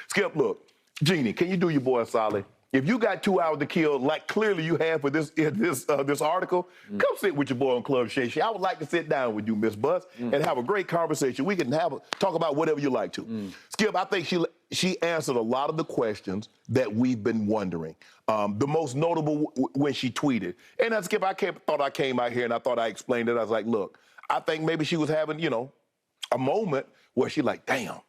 Skip, look, Jeanie, can you do your boy a solid? If you got 2 hours to kill, like clearly you have for this article, come sit with your boy on Club Shay Shay. I would like to sit down with you, Miss Bus, and have a great conversation. We can talk about whatever you like to. Skip, I think she answered a lot of the questions that we've been wondering. The most notable when she tweeted. And Skip, thought I came out here and I thought I explained it. I was like, look, I think maybe she was having, a moment where she like, damn,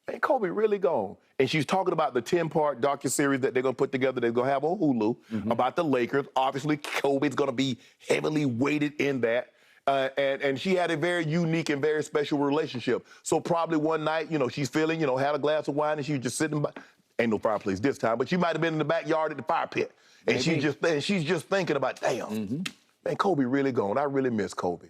man, Kobe really gone. And she's talking about the 10-part docuseries that they're going to put together, they're going to have on Hulu, about the Lakers. Obviously, Kobe's going to be heavily weighted in that. And she had a very unique and very special relationship. So probably one night, she's feeling, had a glass of wine and she was just sitting by, ain't no fireplace this time, but she might have been in the backyard at the fire pit. And she's just thinking about, damn, man, Kobe really gone. I really miss Kobe.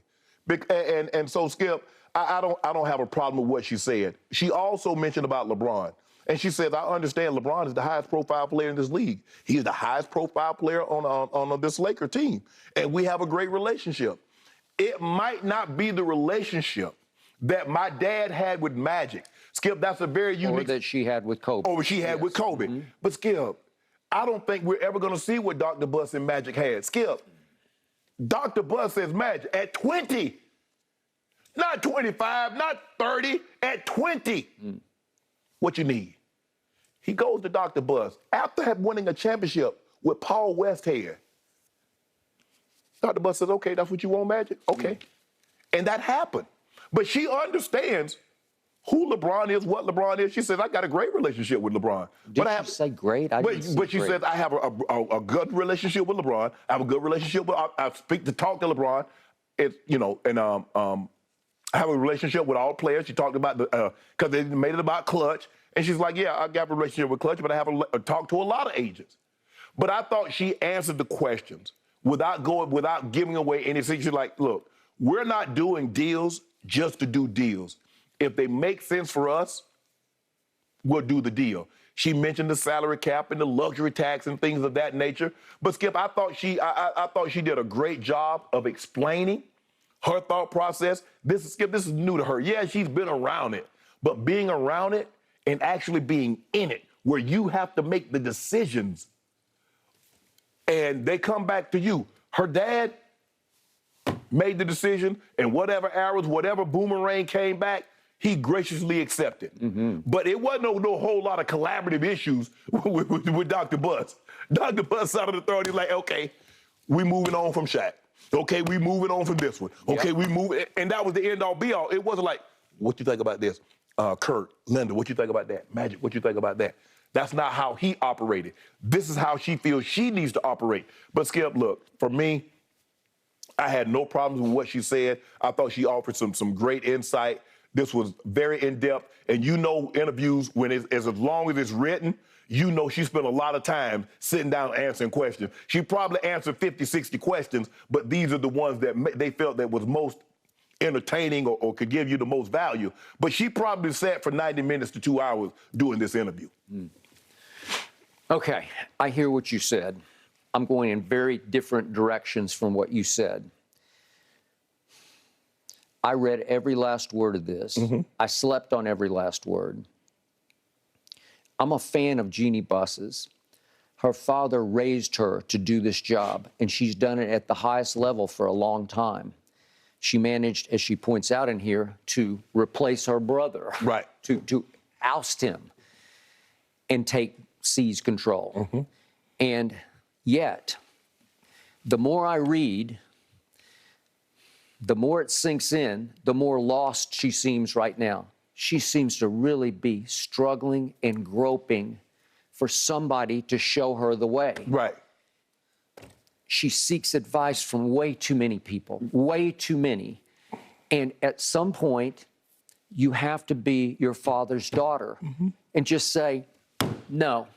And so, Skip, I don't have a problem with what she said. She also mentioned about LeBron. And she says, I understand LeBron is the highest profile player in this league. He is the highest profile player on this Laker team. And we have a great relationship. It might not be the relationship that my dad had with Magic. Skip, that's a very unique... Or that she had with Kobe. Or she had with Kobe. But Skip, I don't think we're ever going to see what Dr. Buss and Magic had. Skip, Dr. Buss says Magic at 20. Not 25, not 30, at 20. What you need? He goes to Dr. Buss after winning a championship with Paul Westhead. Dr. Buss says, okay, that's what you want, Magic? Okay. And that happened. But she understands who LeBron is, what LeBron is. She says, I got a great relationship with LeBron. Did she say great? But she says, I have a good relationship with LeBron. I have a good relationship with, I talk to LeBron. I have a relationship with all players. She talked about because they made it about Clutch. And she's like, yeah, I got a relationship with Clutch, but I have talked to a lot of agents. But I thought she answered the questions without giving away anything. She's like, look, we're not doing deals just to do deals. If they make sense for us, we'll do the deal. She mentioned the salary cap and the luxury tax and things of that nature. But Skip, I thought she did a great job of explaining her thought process. This is new to her. Yeah, she's been around it, but being around it and actually being in it, where you have to make the decisions and they come back to you. Her dad made the decision, and whatever arrows, whatever boomerang came back, he graciously accepted. But it wasn't no whole lot of collaborative issues with Dr. Buss. Dr. Buss out of the throat, he's like, okay, we moving on from Shaq. Okay, we moving on from this one. Okay, we move, and that was the end all be all. It wasn't like, what you think about this? Kurt, Linda, what you think about that? Magic, what you think about that? That's not how he operated. This is how she feels she needs to operate. But Skip, look, for me, I had no problems with what she said. I thought she offered some great insight. This was very in-depth. And interviews, when as long as it's written, she spent a lot of time sitting down answering questions. She probably answered 50, 60 questions, but these are the ones that they felt that was most entertaining or could give you the most value. But she probably sat for 90 minutes to 2 hours doing this interview. Okay, I hear what you said. I'm going in very different directions from what you said. I read every last word of this. I slept on every last word. I'm a fan of Jeanie Buss's. Her father raised her to do this job, and she's done it at the highest level for a long time. She managed, as she points out in here, to replace her brother. Right. To oust him and seize control. And yet, the more I read, the more it sinks in, the more lost she seems right now. She seems to really be struggling and groping for somebody to show her the way. Right. She seeks advice from way too many people, way too many. And at some point, you have to be your father's daughter and just say, no,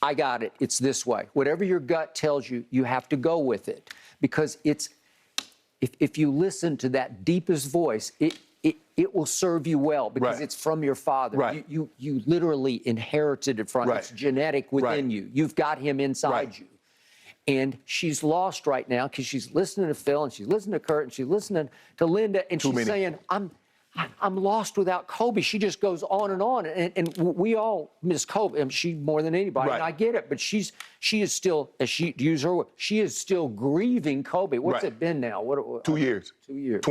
I got it. It's this way. Whatever your gut tells you, you have to go with it. Because if you listen to that deepest voice, it will serve you well because it's from your father. You literally inherited it from it's genetic within you. You've got him inside you. And she's lost right now because she's listening to Phil and she's listening to Kurt and she's listening to Linda and she's saying, I'm lost without Kobe. She just goes on and on. And we all miss Kobe. And she more than anybody. Right. And I get it. But she is still, as she, to use her word, she is still grieving Kobe. What's Right. it been now? 2 years. 2 years.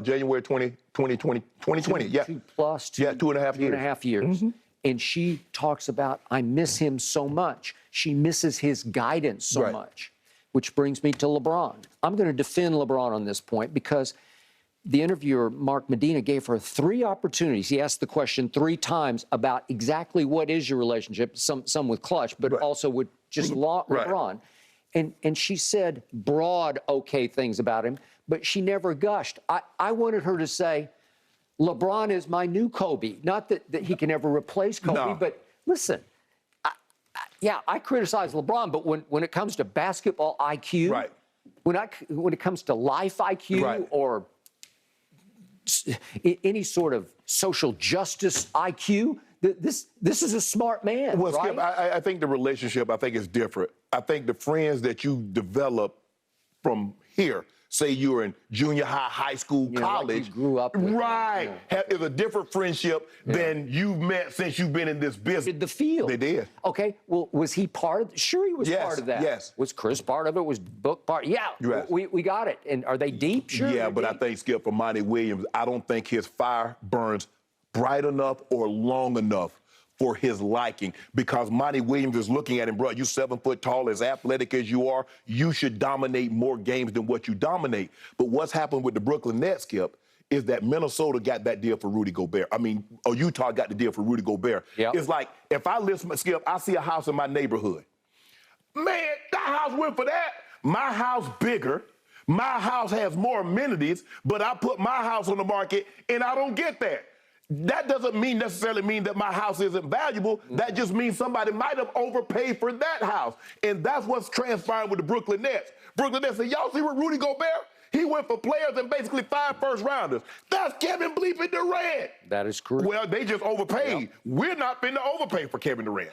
January 2020. Yeah. 2 plus. Yeah, 2.5 years. 2.5 years. And she talks about, I miss him so much. She misses his guidance so Right. much, which brings me to LeBron. I'm going to defend LeBron on this point because the interviewer, Mark Medina, gave her 3 opportunities. He asked the question 3 times about exactly what is your relationship, some with Clutch, but Right. also with just LeBron. And she said broad okay things about him, but she never gushed. I wanted her to say, LeBron is my new Kobe. Not that he can ever replace Kobe, No. but listen, I criticize LeBron, but when it comes to basketball IQ, Right. when it comes to life IQ Right. or any sort of social justice IQ, this is a smart man, Well, right? Skip, I think the relationship, I think is different. I think the friends that you develop from here, say you're in junior high school, Yeah, like college. you grew up with, right. Is a different friendship than you've met since you've been in this business. Did the field. They did. Okay, well, was he part of Sure, he was Yes, part of that. yes. Was Chris part of it? Was Book part? Yeah, Yes. we got it. And are they deep? Sure. Yeah, they're but I deep. think, Skip, for Monty Williams, I don't think his fire burns bright enough or long enough for his liking, because Monty Williams is looking at him, bro, you 7 foot tall, as athletic as you are, you should dominate more games than what you dominate. But what's happened with the Brooklyn Nets, Skip, is that Minnesota got that deal for Rudy Gobert. Or Utah got the deal for Rudy Gobert. Yep. It's like, if I listen, Skip, I see a house in my neighborhood. Man, that house went for that. My house bigger. My house has more amenities, but I put my house on the market and I don't get that. That doesn't necessarily mean that my house isn't valuable. That just means somebody might have overpaid for that house. And that's what's transpiring with the Brooklyn Nets. Brooklyn Nets said, y'all see what Rudy Gobert? He went for players and basically 5 first-rounders. That's Kevin Bleeping Durant. That is correct. Well, they just overpaid. Yep. We're not finna overpay for Kevin Durant.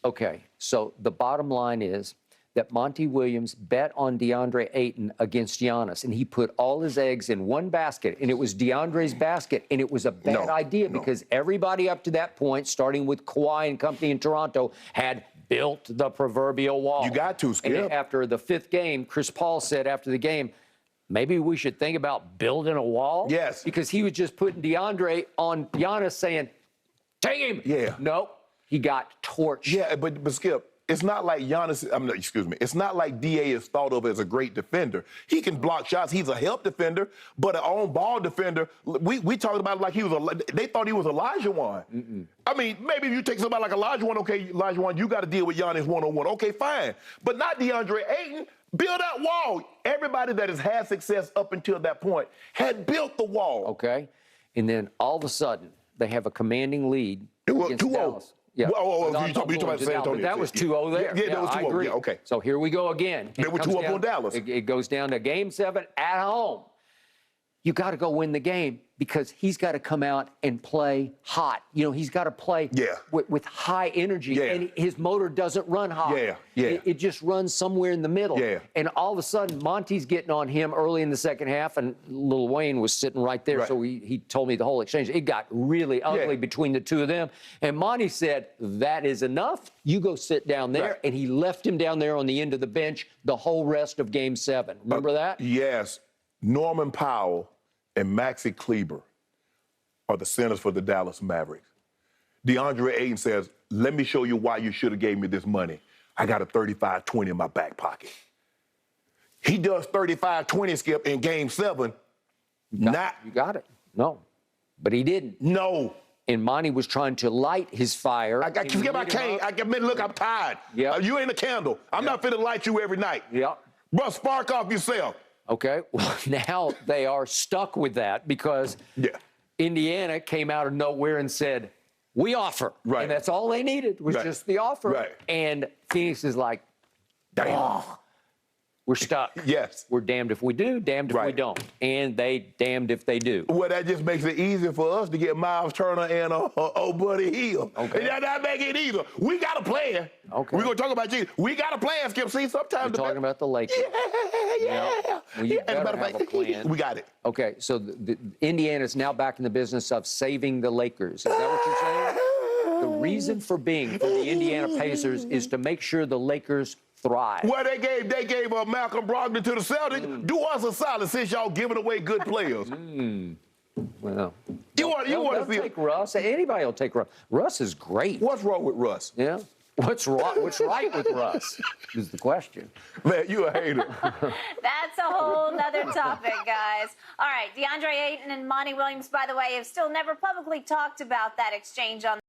Okay, so the bottom line is that Monty Williams bet on DeAndre Ayton against Giannis, and he put all his eggs in one basket, and it was DeAndre's basket, and it was a bad idea because everybody up to that point, starting with Kawhi and company in Toronto, had built the proverbial wall. You got to, Skip. And after the 5th game, Chris Paul said after the game, maybe we should think about building a wall? Yes. Because he was just putting DeAndre on Giannis saying, take him. Yeah. No, he got torched. Yeah, but Skip, it's not like Giannis, it's not like DA is thought of as a great defender. He can block shots. He's a help defender, but an on-ball defender, we talked about it like they thought he was Olajuwon. Maybe if you take somebody like Olajuwon, okay, Olajuwon, you got to deal with Giannis one-on-one. Okay, fine. But not DeAndre Ayton. Build that wall. Everybody that has had success up until that point had built the wall. Okay. And then all of a sudden, they have a commanding lead against 2-0. Dallas. Yeah. Oh, I'm you talking about San Antonio. But that was 2-0 there. Yeah, that was 2-0. I agree. Yeah, okay. So here we go again. They were 2-0 on Dallas. It goes down to Game 7 at home. You got to go win the game because he's got to come out and play hot. He's got to play with high energy, Yeah. and his motor doesn't run hot. Yeah. It just runs somewhere in the middle. Yeah. And all of a sudden, Monty's getting on him early in the second half, and Lil Wayne was sitting right there, Right. so he told me the whole exchange. It got really ugly Yeah. between the two of them, and Monty said, that is enough. You go sit down there, Right. and he left him down there on the end of the bench the whole rest of Game 7. Remember that? Yes. Norman Powell and Maxi Kleber are the centers for the Dallas Mavericks. DeAndre Ayton says, let me show you why you should have gave me this money. I got a 35-20 in my back pocket. He does 35-20, Skip, in Game 7. You got it. No, but he didn't. No. And Monty was trying to light his fire. Skip, I can't. Look, I'm tired. Yep. You ain't a candle. I'm not finna light you every night. Yep. Bro, spark off yourself. Okay, well, now they are stuck with that because Indiana came out of nowhere and said, we offer. Right. And that's all they needed was just the offer. Right. And Phoenix is like, damn. oh. We're stuck. Yes. We're damned if we do, damned if we Right. don't. And they damned if they do. Well, that just makes it easier for us to get Miles Turner and old Buddy Hield. Okay. And that not make it either. We got a plan. Okay. We're going to talk about Jeanie. We got a plan, Skip. See, sometimes We're talking about the Lakers. Yeah. Well, you As a better matter of have a fact, plan. We got it. Okay, so Indiana is now back in the business of saving the Lakers. Is that what you're saying? The reason for being for the Indiana Pacers is to make sure the Lakers thrive. Well, they gave Malcolm Brogdon to the Celtics. Do us a solid since y'all giving away good players. Well, You want they'll to see take Russ. Anybody will take Russ. Russ is great. what's wrong with Russ? Yeah. What's wrong? What's right with Russ is the question. Man, you a hater. That's a whole nother topic, guys. All right, DeAndre Ayton and Monty Williams, by the way, have still never publicly talked about that exchange on